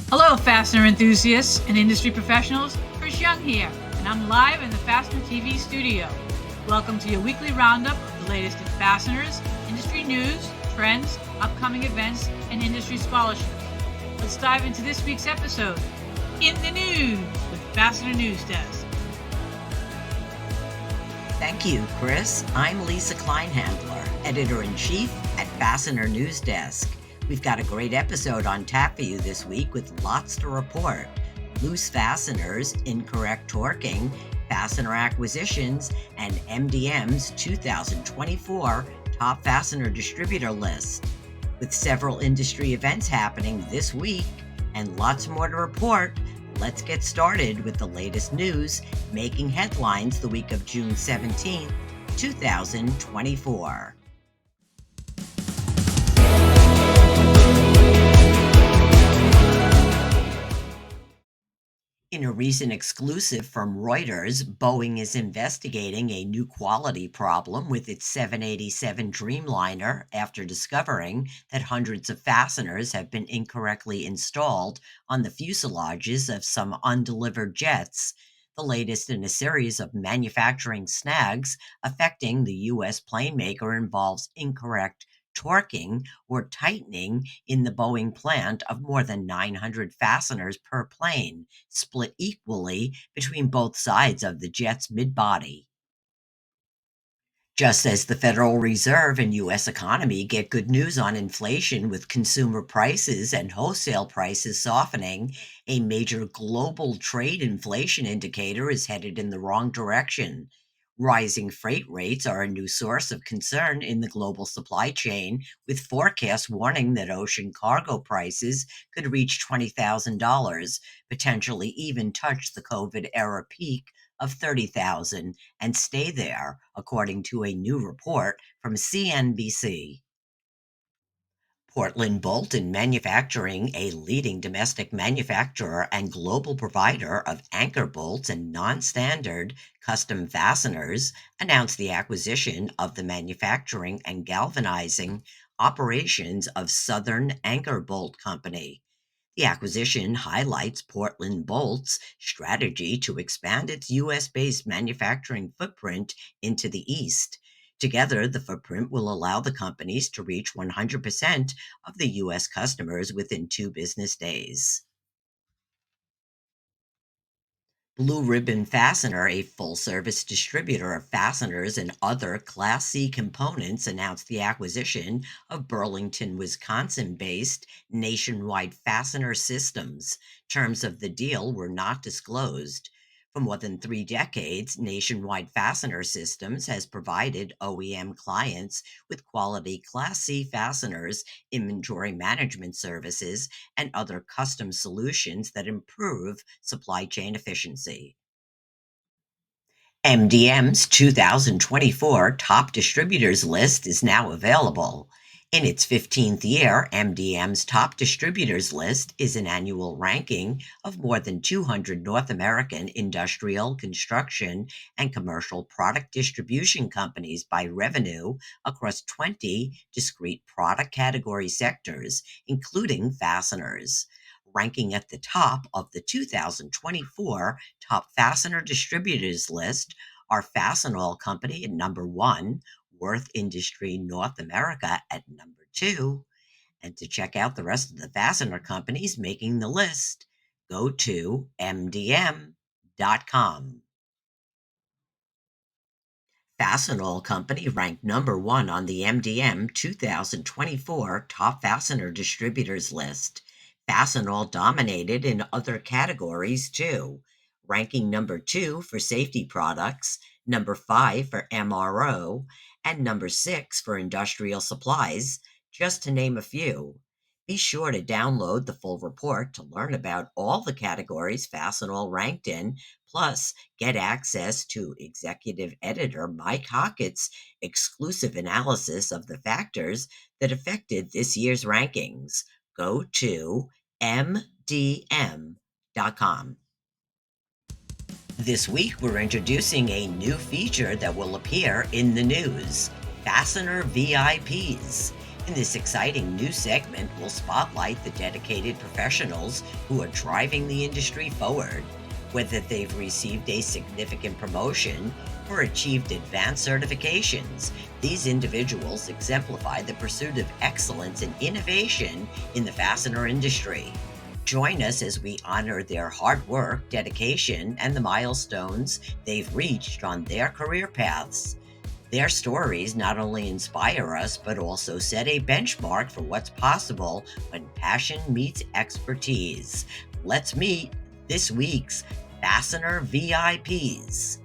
Hello, fastener enthusiasts and industry professionals. Chris Young here, and I'm live in the Fastener TV studio. Welcome to your weekly roundup of the latest in fasteners, industry news, trends, upcoming events, and industry scholarship. Let's dive into this week's episode, In the News with Fastener News Desk. Thank you, Chris. I'm Lisa Kleinhandler, Editor-in-Chief at Fastener News Desk. We've got a great episode on tap for you this week with lots to report. Loose fasteners, incorrect torquing, fastener acquisitions, and MDM's 2024 Top Fastener Distributor list. With several industry events happening this week and lots more to report, let's get started with the latest news making headlines the week of June 17, 2024. In a recent exclusive from Reuters, Boeing is investigating a new quality problem with its 787 Dreamliner after discovering that hundreds of fasteners have been incorrectly installed on the fuselages of some undelivered jets, the latest in a series of manufacturing snags affecting the U.S. plane maker involves incorrect torquing or tightening in the Boeing plant of more than 900 fasteners per plane, split equally between both sides of the jet's mid-body. Just as the Federal Reserve and U.S. economy get good news on inflation with consumer prices and wholesale prices softening, a major global trade inflation indicator is headed in the wrong direction. Rising freight rates are a new source of concern in the global supply chain, with forecasts warning that ocean cargo prices could reach $20,000, potentially even touch the COVID-era peak of $30,000 and stay there, according to a new report from CNBC. Portland Bolt Manufacturing, a leading domestic manufacturer and global provider of anchor bolts and nonstandard custom fasteners, announced the acquisition of the manufacturing and galvanizing operations of Southern Anchor Bolt Company. The acquisition highlights Portland Bolt's strategy to expand its U.S.-based manufacturing footprint into the East. Together, the footprint will allow the companies to reach 100% of the U.S. customers within 2 business days. Blue Ribbon Fastener, a full-service distributor of fasteners and other Class C components, announced the acquisition of Burlington, Wisconsin-based Nationwide Fastener Systems. Terms of the deal were not disclosed. For more than 3 decades, Nationwide Fastener Systems has provided OEM clients with quality Class C fasteners, inventory management services, and other custom solutions that improve supply chain efficiency. MDM's 2024 Top Distributors list is now available. In its 15th year, MDM's Top Distributors list is an annual ranking of more than 200 North American industrial, construction, and commercial product distribution companies by revenue across 20 discrete product category sectors, including fasteners. Ranking at the top of the 2024 Top Fastener Distributors list are Fastenal Company at number 1, Worth Industry North America at number 2. And to check out the rest of the fastener companies making the list, go to mdm.com. Fastenal Company ranked number 1 on the MDM 2024 Top Fastener Distributors list. Fastenal dominated in other categories too, ranking number 2 for safety products, number 5 for MRO, and number 6 for industrial supplies, just to name a few. Be sure to download the full report to learn about all the categories Fastenal ranked in, plus get access to Executive Editor Mike Hockett's exclusive analysis of the factors that affected this year's rankings. Go to mdm.com. This week, we're introducing a new feature that will appear in the news: Fastener VIPs. In this exciting new segment, we'll spotlight the dedicated professionals who are driving the industry forward. Whether they've received a significant promotion or achieved advanced certifications, these individuals exemplify the pursuit of excellence and innovation in the fastener industry. Join us as we honor their hard work, dedication, and the milestones they've reached on their career paths. Their stories not only inspire us, but also set a benchmark for what's possible when passion meets expertise. Let's meet this week's Fastener VIPs.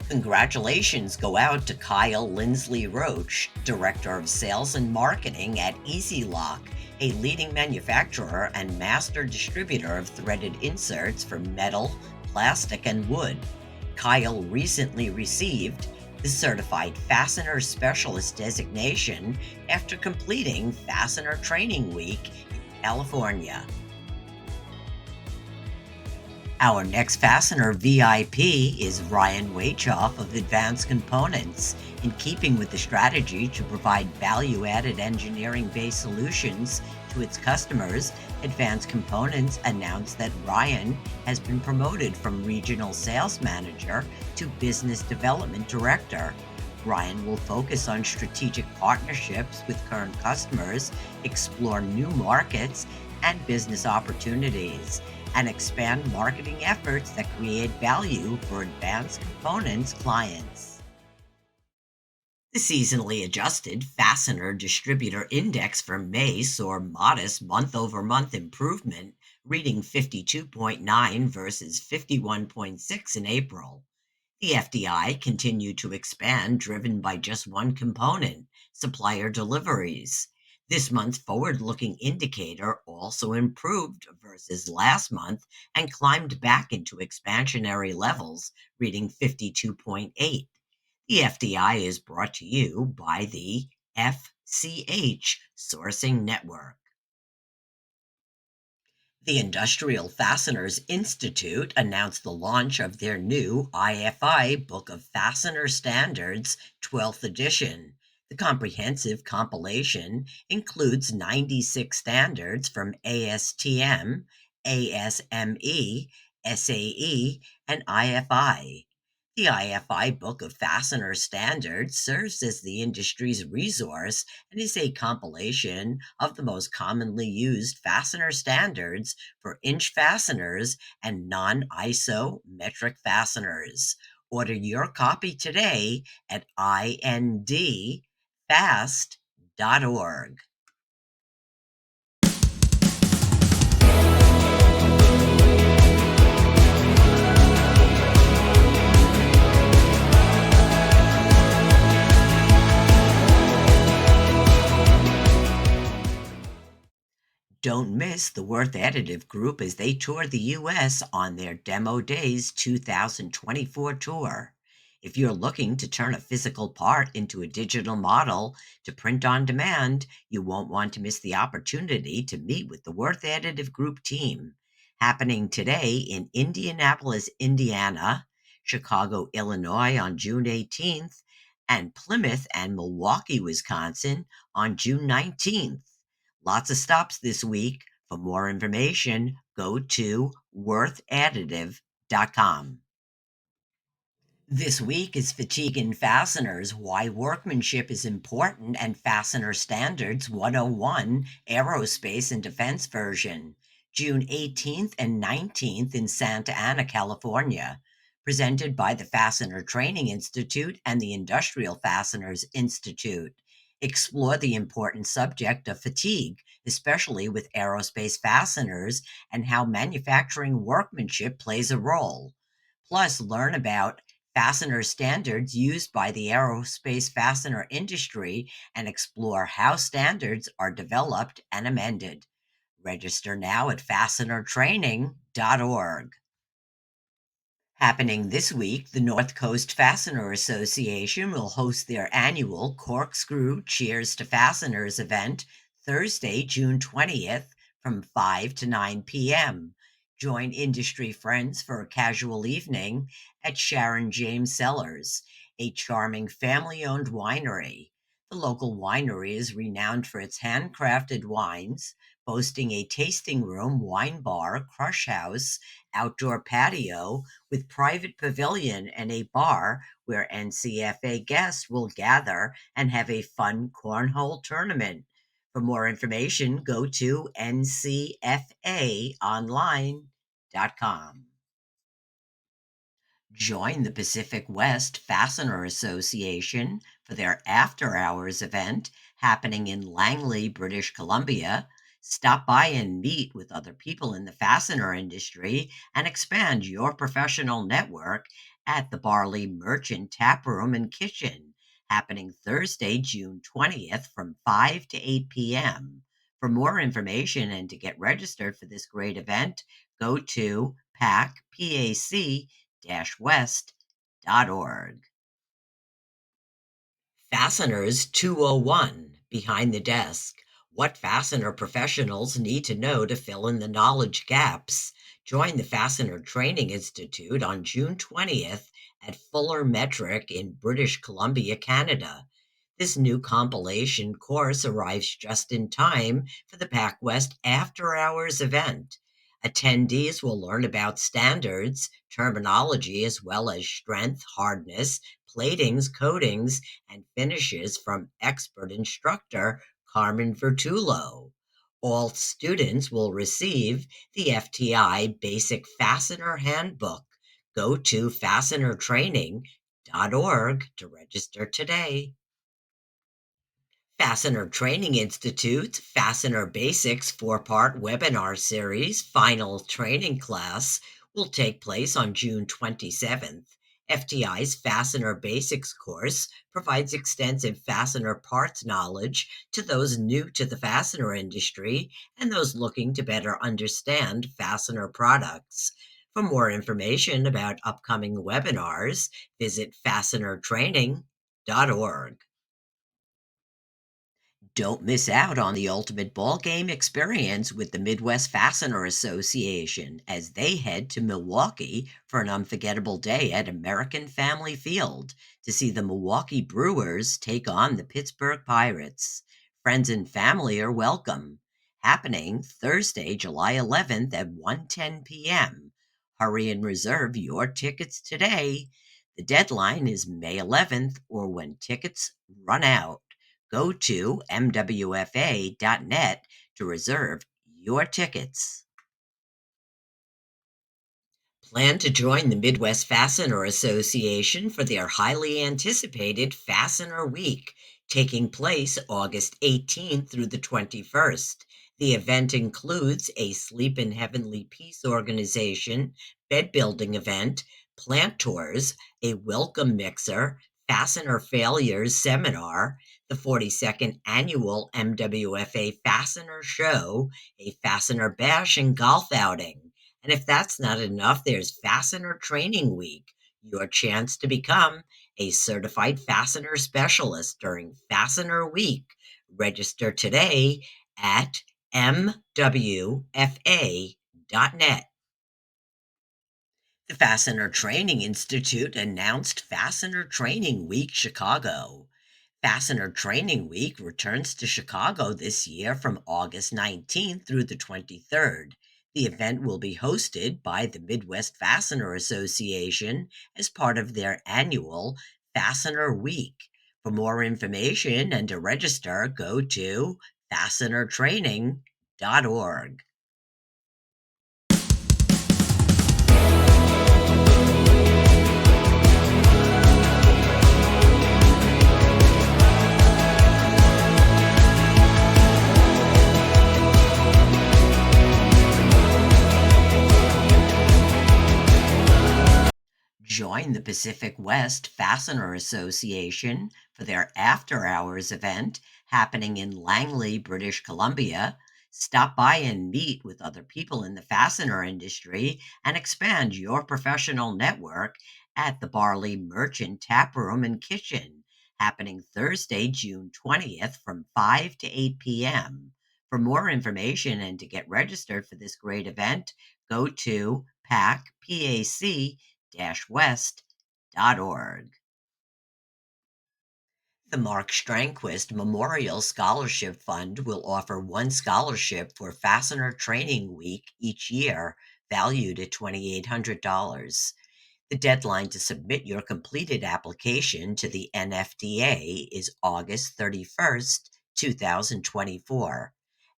Congratulations go out to Kyle Lindsley Roach, Director of Sales and Marketing at Easy Lock, a leading manufacturer and master distributor of threaded inserts for metal, plastic, and wood. Kyle recently received the Certified Fastener Specialist designation after completing Fastener Training Week in California. Our next Fastener VIP is Ryan Wachoff of Advanced Components. In keeping with the strategy to provide value-added engineering-based solutions to its customers, Advanced Components announced that Ryan has been promoted from Regional Sales Manager to Business Development Director. Ryan will focus on strategic partnerships with current customers, explore new markets and business opportunities, and expand marketing efforts that create value for Advanced Components clients. The seasonally adjusted Fastener Distributor Index for May saw modest month-over-month improvement, reading 52.9 versus 51.6 in April. The FDI continued to expand, driven by just one component, supplier deliveries. This month's forward-looking indicator also improved versus last month and climbed back into expansionary levels, reading 52.8. The FDI is brought to you by the FCH Sourcing Network. The Industrial Fasteners Institute announced the launch of their new IFI Book of Fastener Standards 12th edition. The comprehensive compilation includes 96 standards from ASTM, ASME, SAE, and IFI. The IFI Book of Fastener Standards serves as the industry's resource and is a compilation of the most commonly used fastener standards for inch fasteners and non-ISO metric fasteners. Order your copy today at indfast.org. Don't miss the Worth Additive Group as they tour the U.S. on their Demo Days 2024 tour. If you're looking to turn a physical part into a digital model to print on demand, you won't want to miss the opportunity to meet with the Worth Additive Group team. Happening today in Indianapolis, Indiana, Chicago, Illinois on June 18th, and Plymouth and Milwaukee, Wisconsin on June 19th. Lots of stops this week. For more information, go to worthadditive.com. This week is Fatigue and Fasteners, Why Workmanship is Important and Fastener Standards 101 Aerospace and Defense version, June 18th and 19th in Santa Ana, California. Presented by the Fastener Training Institute and the Industrial Fasteners Institute. Explore the important subject of fatigue, especially with aerospace fasteners, and how manufacturing workmanship plays a role. Plus, learn about fastener standards used by the aerospace fastener industry and explore how standards are developed and amended. Register now at fastenertraining.org. Happening this week, the North Coast Fastener Association will host their annual Corkscrew Cheers to Fasteners event Thursday, June 20th from 5 to 9 p.m. Join industry friends for a casual evening at Sharon James Cellars, a charming family-owned winery. The local winery is renowned for its handcrafted wines, boasting a tasting room, wine bar, crush house, outdoor patio with private pavilion and a bar where NCFA guests will gather and have a fun cornhole tournament. For more information, go to ncfaonline.com. Join the Pacific West Fastener Association for their after hours event happening in Langley, British Columbia. Stop by and meet with other people in the fastener industry and expand your professional network at the Barley Merchant Tap Room and Kitchen, happening Thursday, June 20th from 5 to 8 p.m. For more information and to get registered for this great event, go to pac-west.org. Fasteners 201 Behind the Desk. What fastener professionals need to know to fill in the knowledge gaps. Join the Fastener Training Institute on June 20th at Fuller Metric in British Columbia, Canada. This new compilation course arrives just in time for the PacWest After Hours event. Attendees will learn about standards, terminology, as well as strength, hardness, platings, coatings, and finishes from expert instructor Carmen Vertulo. All students will receive the FTI Basic Fastener Handbook. Go to fastenertraining.org to register today. Fastener Training Institute Fastener Basics 4-part webinar series final training class will take place on June 27th. FTI's Fastener Basics course provides extensive fastener parts knowledge to those new to the fastener industry and those looking to better understand fastener products. For more information about upcoming webinars, visit fastenertraining.org. Don't miss out on the ultimate ball game experience with the Midwest Fastener Association as they head to Milwaukee for an unforgettable day at American Family Field to see the Milwaukee Brewers take on the Pittsburgh Pirates. Friends and family are welcome. Happening Thursday, July 11th at 1:10 p.m. Hurry and reserve your tickets today. The deadline is May 11th or when tickets run out. Go to mwfa.net to reserve your tickets. Plan to join the Midwest Fastener Association for their highly anticipated Fastener Week, taking place August 18th through the 21st. The event includes a Sleep in Heavenly Peace organization, bed building event, plant tours, a welcome mixer, fastener failures seminar, the 42nd annual MWFA Fastener Show, a fastener bash and golf outing. And if that's not enough, there's Fastener Training Week, your chance to become a certified fastener specialist during Fastener Week. Register today at mwfa.net. The Fastener Training Institute announced Fastener Training Week Chicago. Fastener Training Week returns to Chicago this year from August 19th through the 23rd. The event will be hosted by the Midwest Fastener Association as part of their annual Fastener Week. For more information and to register, go to fastenertraining.org. Join the Pacific West Fastener Association for their after hours event happening in Langley, British Columbia. Stop by and meet with other people in the fastener industry and expand your professional network at the Barley Merchant Tap Room and Kitchen, happening Thursday, June 20th from 5 to 8 p.m. For more information and to get registered for this great event, go to pac-west.org. The Mark Strangquist Memorial Scholarship Fund will offer one scholarship for Fastener Training Week each year, valued at $2,800. The deadline to submit your completed application to the NFDA is August 31st, 2024.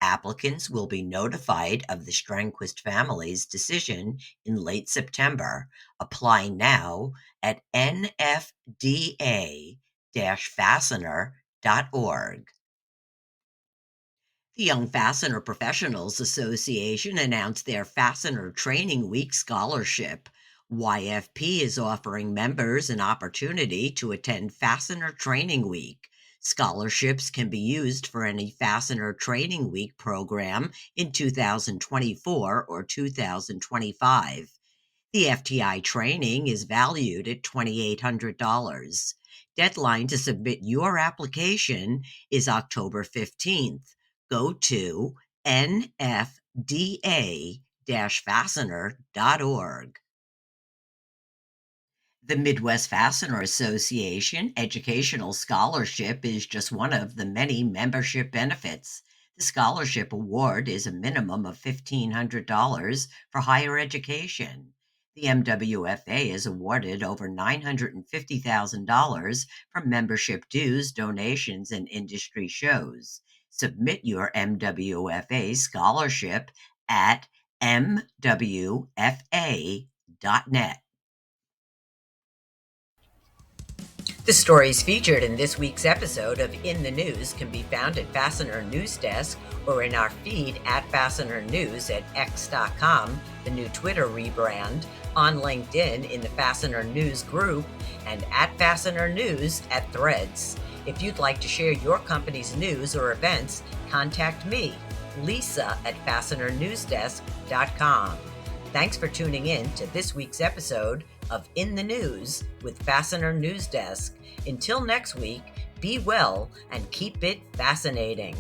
Applicants will be notified of the Strangquist family's decision in late September. Apply now at nfda-fastener.org. The Young Fastener Professionals Association announced their Fastener Training Week scholarship. YFP is offering members an opportunity to attend Fastener Training Week. Scholarships can be used for any Fastener Training Week program in 2024 or 2025. The FTI training is valued at $2,800. Deadline to submit your application is October 15th. Go to nfda-fastener.org. The Midwest Fastener Association Educational Scholarship is just one of the many membership benefits. The scholarship award is a minimum of $1,500 for higher education. The MWFA is awarded over $950,000 from membership dues, donations, and industry shows. Submit your MWFA scholarship at mwfa.net. The stories featured in this week's episode of In the News can be found at Fastener News Desk or in our feed at Fastener News at x.com, the new Twitter rebrand, on LinkedIn in the Fastener News group, and at Fastener News at Threads. If you'd like to share your company's news or events, contact me, Lisa, at fastenernewsdesk.com. Thanks for tuning in to this week's episode of In the News with Fastener News Desk. Until next week, be well and keep it fascinating.